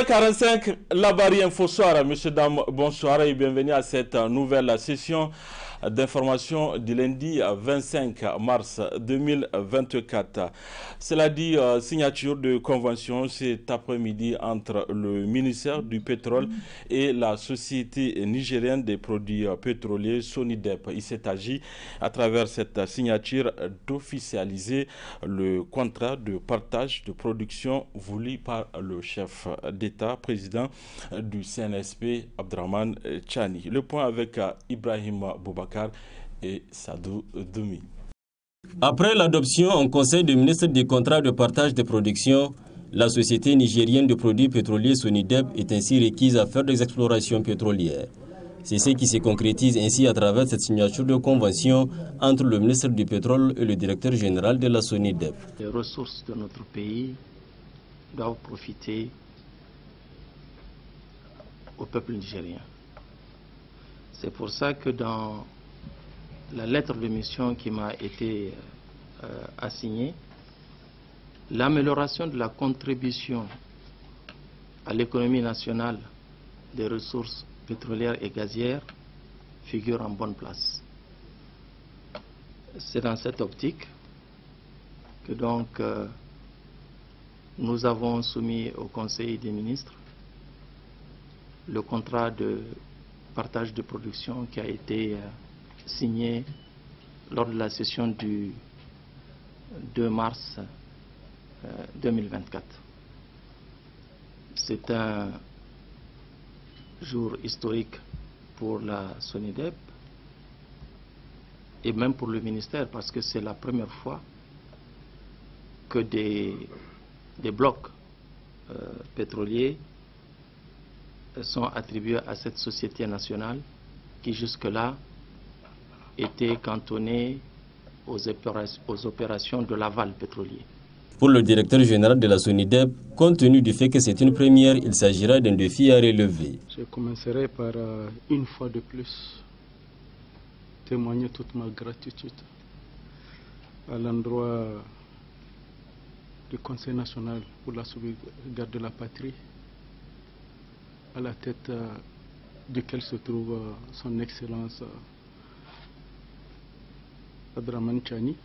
8h45, la barrière Info Soir. Monsieur, dames, bonsoir et bienvenue à cette nouvelle session d'information du lundi 25 mars 2024. Cela dit, signature de convention cet après-midi entre le ministère du pétrole et la société nigérienne des produits pétroliers Sonidep. Il s'est agi à travers cette signature d'officialiser le contrat de partage de production voulu par le chef d'État, président du CNSP, Abdraman Chani. Le point avec Ibrahim Boubacar et Sadou Doumi. Après l'adoption en Conseil des ministres des contrats de partage de production, la société nigérienne de produits pétroliers Sonidep est ainsi requise à faire des explorations pétrolières. C'est ce qui se concrétise ainsi à travers cette signature de convention entre le ministre du Pétrole et le directeur général de la Sonidep. Les ressources de notre pays doivent profiter au peuple nigérien. C'est pour ça que dans la lettre de mission qui m'a été assignée, l'amélioration de la contribution à l'économie nationale des ressources pétrolières et gazières figure en bonne place. C'est dans cette optique que donc nous avons soumis au Conseil des ministres le contrat de partage de production qui a été signé lors de la session du 2 mars 2024. C'est un jour historique pour la Sonidep et même pour le ministère parce que c'est la première fois que des blocs pétroliers sont attribués à cette société nationale qui jusque-là était cantonnée aux opérations de l'aval pétrolier. Pour le directeur général de la Sonidep, compte tenu du fait que c'est une première, il s'agira d'un défi à relever. Je commencerai par, une fois de plus, témoigner toute ma gratitude à l'endroit du Conseil national pour la sauvegarde de la patrie, à la tête duquel se trouve son Excellence Abdraman Chani,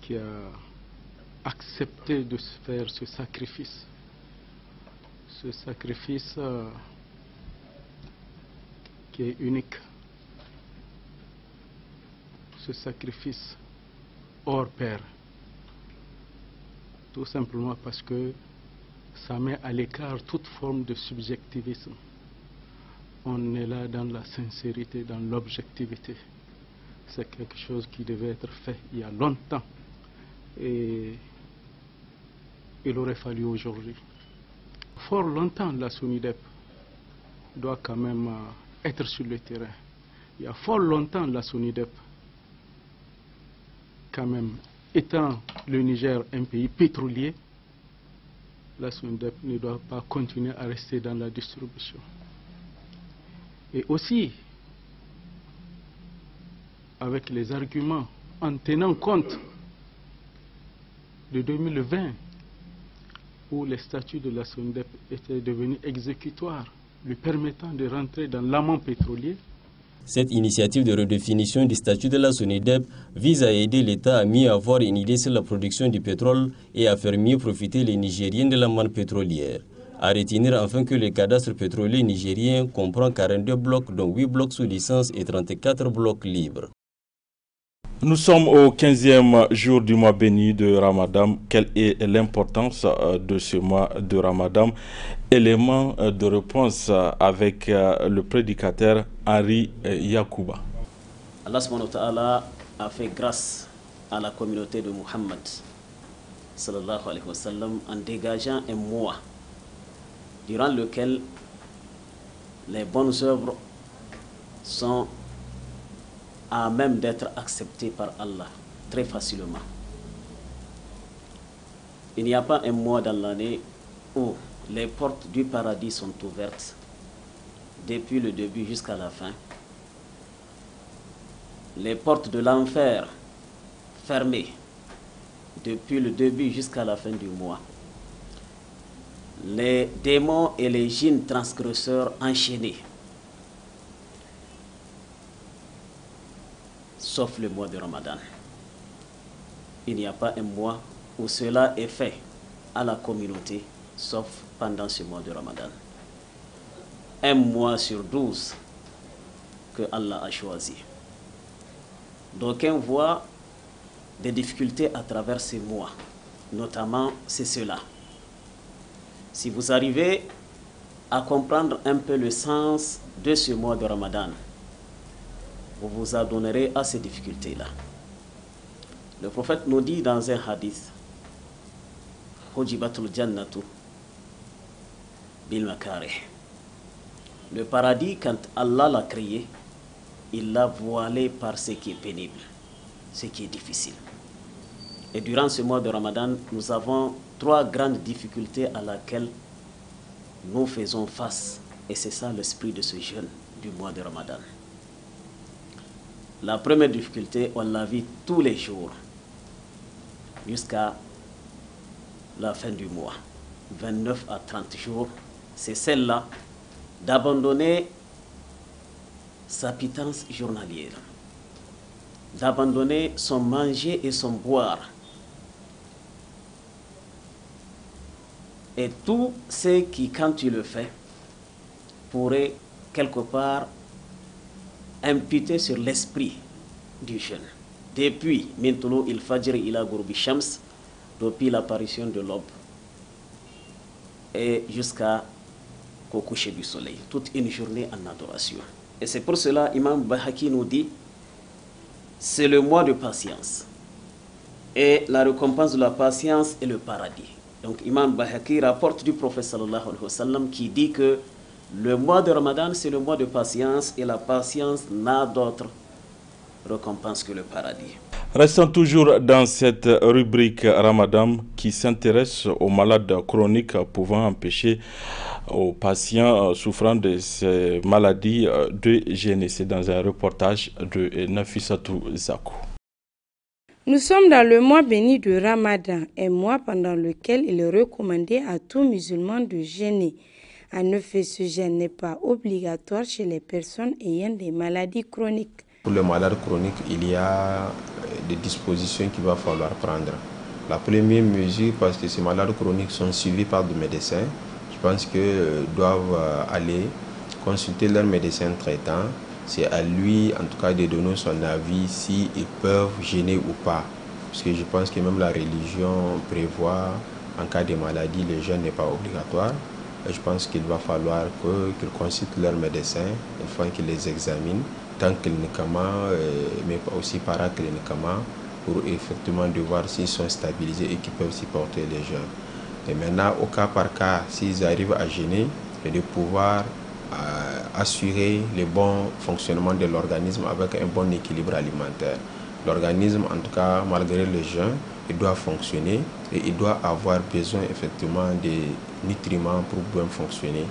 qui a accepté de faire ce sacrifice. Ce sacrifice qui est unique. Ce sacrifice hors pair. Tout simplement parce que ça met à l'écart toute forme de subjectivisme. On est là dans la sincérité, dans l'objectivité. C'est quelque chose qui devait être fait il y a longtemps. Et il aurait fallu aujourd'hui. Fort longtemps, la Sonidep doit quand même être sur le terrain. Il y a fort longtemps, la Sonidep, quand même, étant le Niger un pays pétrolier, la Sonidep ne doit pas continuer à rester dans la distribution. Et aussi, avec les arguments, en tenant compte de 2020, où les statuts de la Sonidep étaient devenus exécutoires, lui permettant de rentrer dans l'amont pétrolier. Cette initiative de redéfinition du statut de la Sonidep vise à aider l'État à mieux avoir une idée sur la production du pétrole et à faire mieux profiter les Nigériens de la manne pétrolière. À retenir enfin que le cadastre pétrolier nigérien comprend 42 blocs, dont 8 blocs sous licence et 34 blocs libres. Nous sommes au 15e jour du mois béni de Ramadan. Quelle est l'importance de ce mois de Ramadan? Élément de réponse avec le prédicateur Henri Yacouba. Allah subhanahu wa ta'ala a fait grâce à la communauté de Muhammad sallallahu alayhi wa sallam en dégageant un mois durant lequel les bonnes œuvres sont à même d'être acceptées par Allah très facilement. Il n'y a pas un mois dans l'année où les portes du paradis sont ouvertes depuis le début jusqu'à la fin. Les portes de l'enfer fermées depuis le début jusqu'à la fin du mois. les démons et les djinns transgresseurs enchaînés, sauf le mois de Ramadan. Il n'y a pas un mois où cela est fait à la communauté, sauf pendant ce mois de Ramadan. Un mois sur 12 que Allah a choisi. D'aucuns voient des difficultés à travers ces mois, notamment c'est cela. Si vous arrivez à comprendre un peu le sens de ce mois de Ramadan, vous vous adonnerez à ces difficultés-là. Le prophète nous dit dans un hadith, Hujibatul Jannatu bil makarih. Le paradis, quand Allah l'a créé, il l'a voilé par ce qui est pénible, ce qui est difficile. Et durant ce mois de Ramadan, nous avons 3 grandes difficultés à laquelle nous faisons face. Et c'est ça l'esprit de ce jeûne du mois de Ramadan. La première difficulté, on la vit tous les jours, jusqu'à la fin du mois. 29 à 30 jours, c'est celle-là d'abandonner sa pitance journalière, d'abandonner son manger et son boire. Et tout ce qui, quand tu le fais, pourrait quelque part imputer sur l'esprit du jeûne. Depuis Mintulu il Fajr ila Gourbi Shams, depuis l'apparition de l'aube et jusqu'à qu'au coucher du soleil, toute une journée en adoration. Et c'est pour cela, Imam Bahaki nous dit, c'est le mois de patience. Et la récompense de la patience est le paradis. Donc Imam Bahaki rapporte du prophète sallallahu alayhi wa sallam qui dit que le mois de Ramadan, c'est le mois de patience et la patience n'a d'autre récompense que le paradis. Restons toujours dans cette rubrique Ramadan qui s'intéresse aux malades chroniques pouvant empêcher aux patients souffrant de ces maladies de jeûner. C'est dans un reportage de Nafissatou Zakou. Nous sommes dans le mois béni de Ramadan, un mois pendant lequel il est recommandé à tout musulman de jeûner. En effet, ce jeûne n'est pas obligatoire chez les personnes ayant des maladies chroniques. Pour les malades chroniques, il y a des dispositions qu'il va falloir prendre. La première mesure, parce que ces malades chroniques sont suivis par des médecins, je pense qu'ils doivent aller consulter leur médecin traitant. C'est à lui, en tout cas, de donner son avis s'ils peuvent jeûner ou pas. Parce que je pense que même la religion prévoit, en cas de maladie, le jeûne n'est pas obligatoire. Et je pense qu'il va falloir qu'ils consultent leur médecin une fois qu'ils les examinent, tant cliniquement, mais aussi paracliniquement, pour effectivement de voir s'ils sont stabilisés et qu'ils peuvent supporter les jeûnes. Et maintenant, au cas par cas, s'ils arrivent à jeûner, et de pouvoir assurer le bon fonctionnement de l'organisme avec un bon équilibre alimentaire. L'organisme, en tout cas, malgré le jeûne, il doit fonctionner et il doit avoir besoin effectivement des nutriments pour bien fonctionner.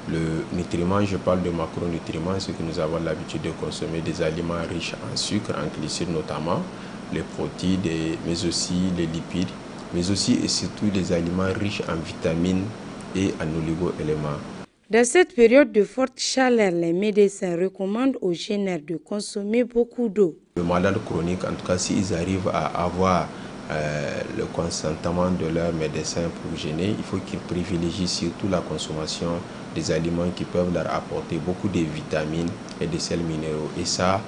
Le nutriment, je parle de macronutriments, ce que nous avons l'habitude de consommer, des aliments riches en sucre, en glucides notamment, les protéines, mais aussi les lipides, mais aussi et surtout des aliments riches en vitamines et en oligo-éléments. Dans cette période de forte chaleur, les médecins recommandent aux jeûneurs de consommer beaucoup d'eau. Les malades chroniques, en tout cas, s'ils arrivent à avoir le consentement de leur médecin pour jeûner, il faut qu'ils privilégient surtout la consommation des aliments qui peuvent leur apporter beaucoup de vitamines et de sels minéraux. Et ça,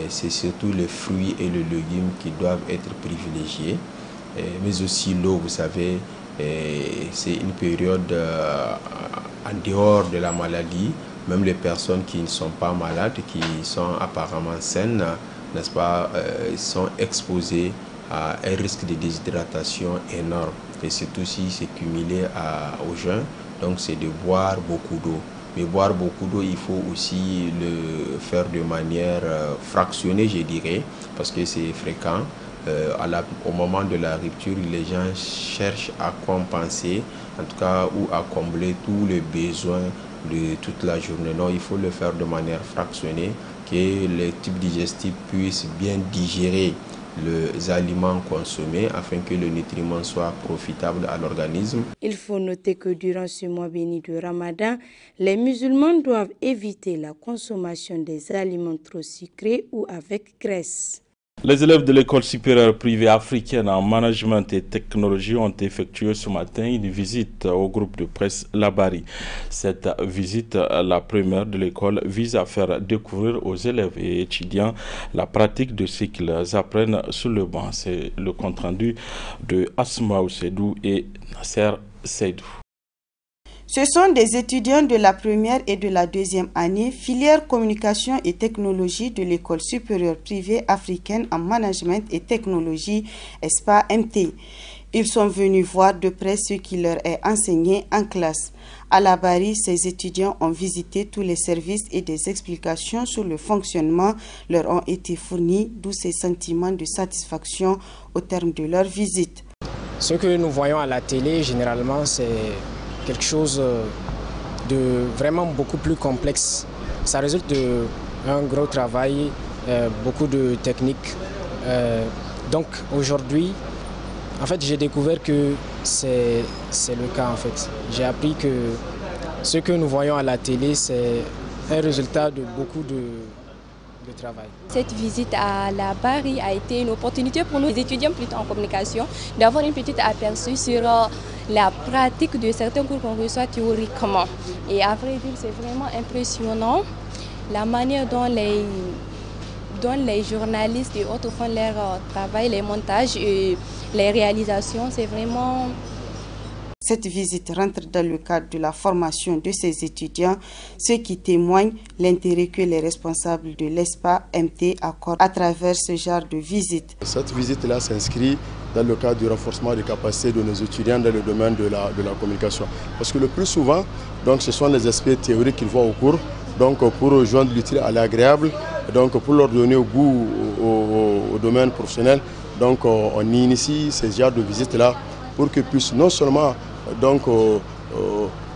c'est surtout les fruits et les légumes qui doivent être privilégiés. Mais aussi l'eau, vous savez, c'est une période en dehors de la maladie. Même les personnes qui ne sont pas malades, qui sont apparemment saines, n'est-ce pas, sont exposées à un risque de déshydratation énorme. Et surtout si c'est cumulé au jeûne, donc c'est de boire beaucoup d'eau. Mais boire beaucoup d'eau, il faut aussi le faire de manière fractionnée, je dirais, parce que c'est fréquent. Au moment de la rupture, les gens cherchent à compenser, en tout cas, ou à combler tous les besoins de toute la journée. Non, il faut le faire de manière fractionnée, que les tubes digestifs puissent bien digérer les aliments consommés afin que le nutriment soit profitable à l'organisme. Il faut noter que durant ce mois béni de Ramadan, les musulmans doivent éviter la consommation des aliments trop sucrés ou avec graisse. Les élèves de l'école supérieure privée africaine en management et technologie ont effectué ce matin une visite au groupe de presse Labari. Cette visite, la première de l'école, vise à faire découvrir aux élèves et étudiants la pratique de ce qu'ils apprennent sur le banc. C'est le compte-rendu de Asma Oussedou et Nasser Seydou. Ce sont des étudiants de la première et de la deuxième année, filière communication et technologie de l'école supérieure privée africaine en management et technologie, ESPA-MT. Ils sont venus voir de près ce qui leur est enseigné en classe. À la Bari, ces étudiants ont visité tous les services et des explications sur le fonctionnement leur ont été fournis, d'où ces sentiments de satisfaction au terme de leur visite. Ce que nous voyons à la télé, généralement, c'est quelque chose de vraiment beaucoup plus complexe. Ça résulte d'un gros travail, beaucoup de techniques. Donc aujourd'hui, en fait, j'ai découvert que c'est le cas en fait. J'ai appris que ce que nous voyons à la télé, c'est un résultat de beaucoup de travail. Cette visite à la Bari a été une opportunité pour nos étudiants plutôt en communication d'avoir une petite aperçu sur la pratique de certains cours qu'on reçoit théoriquement. Et à vrai dire, c'est vraiment impressionnant la manière dont les journalistes et autres font leur travail, les montages et les réalisations. C'est vraiment... Cette visite rentre dans le cadre de la formation de ces étudiants, ce qui témoigne l'intérêt que les responsables de l'ESPA-MT accordent à travers ce genre de visite. Cette visite-là s'inscrit dans le cadre du renforcement des capacités de nos étudiants dans le domaine de la communication. Parce que le plus souvent, donc, ce sont les aspects théoriques qu'ils voient au cours, donc, pour rejoindre l'utile à l'agréable, donc, pour leur donner au goût au domaine professionnel. Donc, on initie ces genres de visites-là pour qu'ils puissent non seulement donc,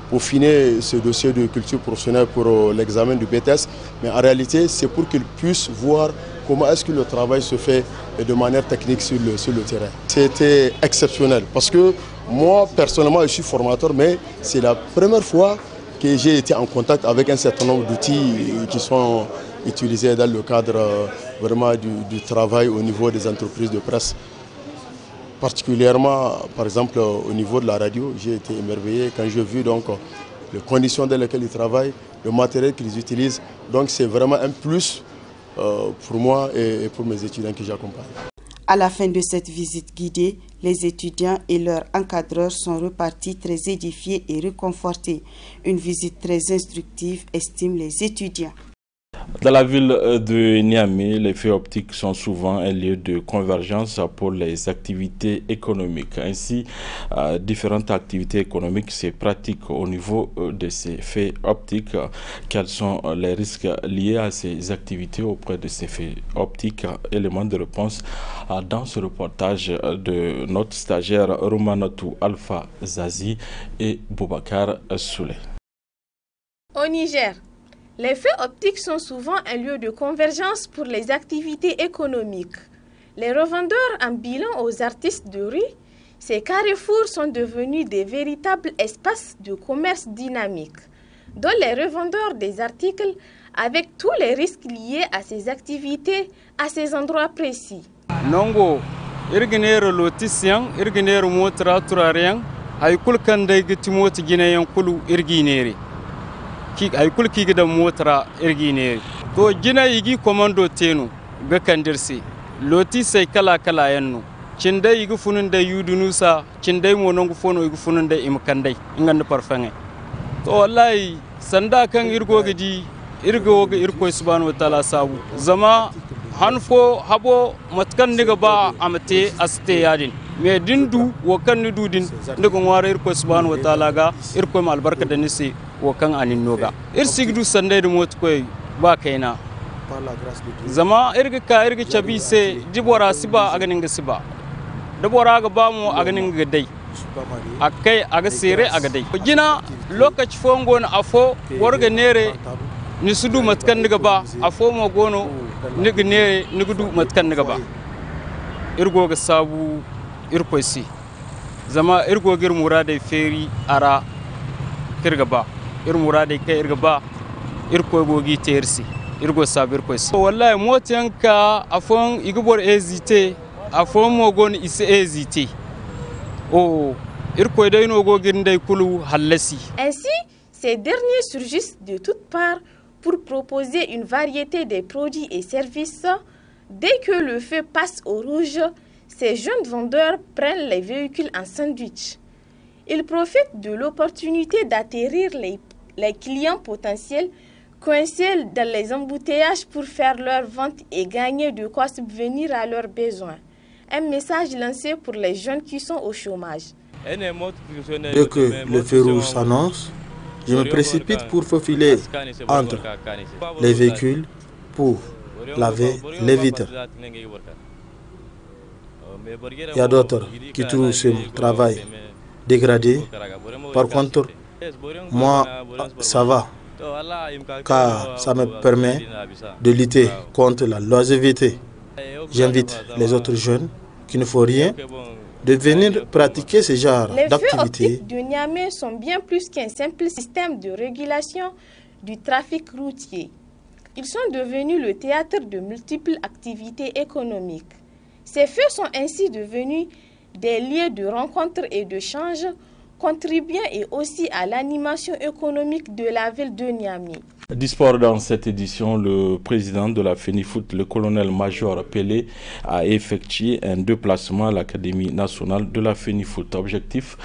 peaufiner ce dossier de culture professionnelle pour l'examen du BTS, mais en réalité, c'est pour qu'ils puissent voir comment est-ce que le travail se fait de manière technique sur le terrain. C'était exceptionnel parce que moi, personnellement, je suis formateur, mais c'est la première fois que j'ai été en contact avec un certain nombre d'outils qui sont utilisés dans le cadre vraiment du travail au niveau des entreprises de presse. Particulièrement, par exemple, au niveau de la radio, j'ai été émerveillé quand j'ai vu donc, les conditions dans lesquelles ils travaillent, le matériel qu'ils utilisent. Donc c'est vraiment un plus pour moi et pour mes étudiants que j'accompagne. À la fin de cette visite guidée, les étudiants et leurs encadreurs sont repartis très édifiés et réconfortés. Une visite très instructive, estiment les étudiants. Dans la ville de Niamey, les feux optiques sont souvent un lieu de convergence pour les activités économiques. Ainsi, différentes activités économiques se pratiquent au niveau de ces feux optiques. Quels sont les risques liés à ces activités auprès de ces feux optiques? Élément de réponse dans ce reportage de notre stagiaire Romanatou Alpha Zazi et Boubacar Souley. Au Niger, les feux optiques sont souvent un lieu de convergence pour les activités économiques. Les revendeurs ambulants aux artistes de rue, ces carrefours sont devenus des véritables espaces de commerce dynamique, dont les revendeurs des articles avec tous les risques liés à ces activités à ces endroits précis. Nongo, irginero lotisian, irginero motra turarian, ay kulkande gitimot gineyan kulu irgineri. Ay kulki gida motra irgine to gina yigi komando tenu ga kandirsi loti sai kala kala yanno cindai yigi funun da yudunusa cindai monongu fono yigi funun da imkandai inganda parfange to wallahi sanda kan irgo gidi irgo ga irko subhanahu wa ta'ala sabu zama hanfo habo matkan niga ba amate aste yadin me dindu wo kan ni dudin niga ngwara irko subhanahu wa ta'ala ga irko mal barka da nisi wo kan anin noga sigdu sande de mot koy ba kaina zama irga ka irga chabi se dibora siba aganin ga siba dibora ga ba mu aganin ga dai akai aga sere aga dai gina lokaci fongo na afo warga nere ni sudu matkan niga ba afo mo gono niga nere niga du matkan niga ba irgo ga sabu irkoisi zama irgo gir muradai feri ara kirga ba muradai kai irga ba irko gogi tersi irgo sabu irkoisi wallahi motiyanka afon igibor ezite afon mogon ise ezite o irko dai no gogin dai kulu hallasi. Ainsi, ces derniers surgissent de toutes parts pour proposer une variété de produits et services. Dès que le feu passe au rouge, ces jeunes vendeurs prennent les véhicules en sandwich. Ils profitent de l'opportunité d'atterrir les clients potentiels coincés dans les embouteillages pour faire leur vente et gagner de quoi subvenir à leurs besoins. Un message lancé pour les jeunes qui sont au chômage. Dès que le feu rouge s'annonce, je me précipite pour faufiler entre les véhicules pour laver les vitres. Il y a d'autres qui trouvent ce travail dégradé. Par contre, moi, ça va, car ça me permet de lutter contre la longévité. J'invite les autres jeunes qui ne font rien de venir pratiquer ce genre d'activité. Les feux optiques de Niamey sont bien plus qu'un simple système de régulation du trafic routier. Ils sont devenus le théâtre de multiples activités économiques. Ces feux sont ainsi devenus des lieux de rencontres et d'échanges, contribuant et aussi à l'animation économique de la ville de Niamey. Du sport dans cette édition, le président de la FENIFOOT, le colonel-major Pelé, a effectué un déplacement à l'Académie nationale de la FENIFOOT. Objectif,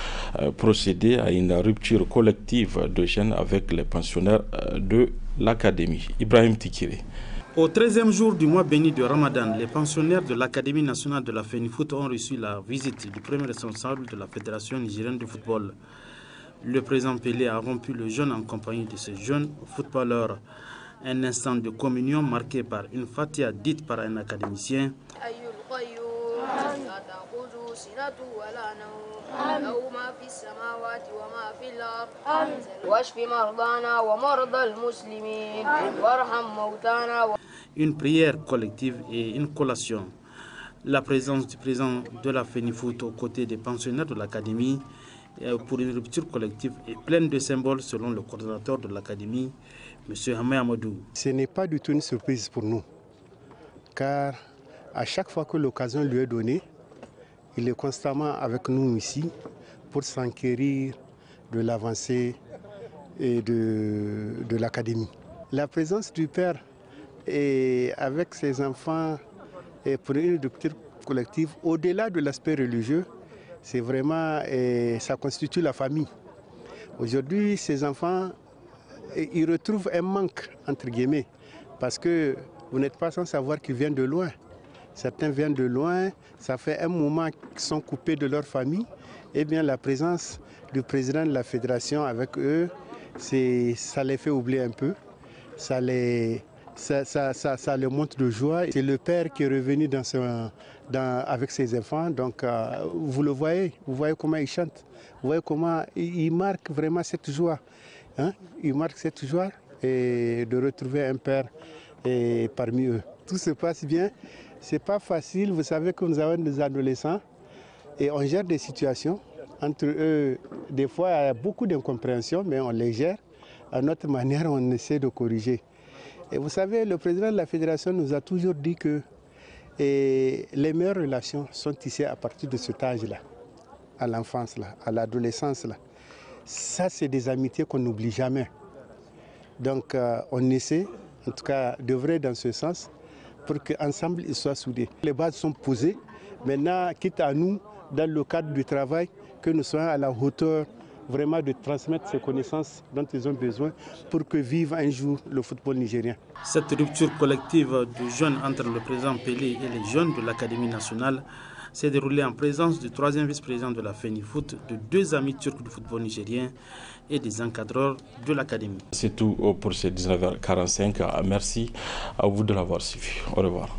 procéder à une rupture collective de jeunes avec les pensionnaires de l'Académie. Ibrahim Tikiri. Au 13e jour du mois béni de Ramadan, les pensionnaires de l'Académie nationale de la FENIFOOT ont reçu la visite du premier responsable de la Fédération nigérienne de football. Le président Pelé a rompu le jeûne en compagnie de ces jeunes footballeurs. Un instant de communion marqué par une fatia dite par un académicien. Une prière collective et une collation. La présence du président de la FENIFOOT aux côtés des pensionnaires de l'Académie pour une rupture collective est pleine de symboles selon le coordinateur de l'Académie, M. Hamé Amadou. Ce n'est pas du tout une surprise pour nous, car à chaque fois que l'occasion lui est donnée, il est constamment avec nous ici pour s'enquérir de l'avancée de l'Académie. La présence du père et avec ses enfants et pour une rupture collective, au-delà de l'aspect religieux, c'est vraiment, ça constitue la famille. Aujourd'hui, ces enfants, ils retrouvent un manque, entre guillemets, parce que vous n'êtes pas sans savoir qu'ils viennent de loin. Certains viennent de loin, ça fait un moment qu'ils sont coupés de leur famille. Eh bien, la présence du président de la fédération avec eux, ça les fait oublier un peu, ça les montre de joie. C'est le père qui est revenu avec ses enfants, donc vous voyez comment il chante, vous voyez comment il marque vraiment cette joie. Hein? Il marque cette joie et de retrouver un père parmi eux. Tout se passe bien, c'est pas facile, vous savez que nous avons des adolescents et on gère des situations. Entre eux, des fois il y a beaucoup d'incompréhension, mais on les gère. À notre manière, on essaie de corriger. Et vous savez, le président de la fédération nous a toujours dit que les meilleures relations sont tissées à partir de cet âge-là, à l'enfance, à l'adolescence. Ça, c'est des amitiés qu'on n'oublie jamais. Donc, on essaie, en tout cas, d'œuvrer dans ce sens pour qu'ensemble, ils soient soudés. Les bases sont posées. Maintenant, quitte à nous, dans le cadre du travail, que nous soyons à la hauteur vraiment de transmettre ces connaissances dont ils ont besoin pour que vive un jour le football nigérien. Cette rupture collective de jeunes entre le président Pelé et les jeunes de l'Académie nationale s'est déroulée en présence du 3e vice-président de la FENIFOOT, de 2 amis turcs du football nigérien et des encadreurs de l'Académie. C'est tout pour ces 19h45. Merci à vous de l'avoir suivi. Au revoir.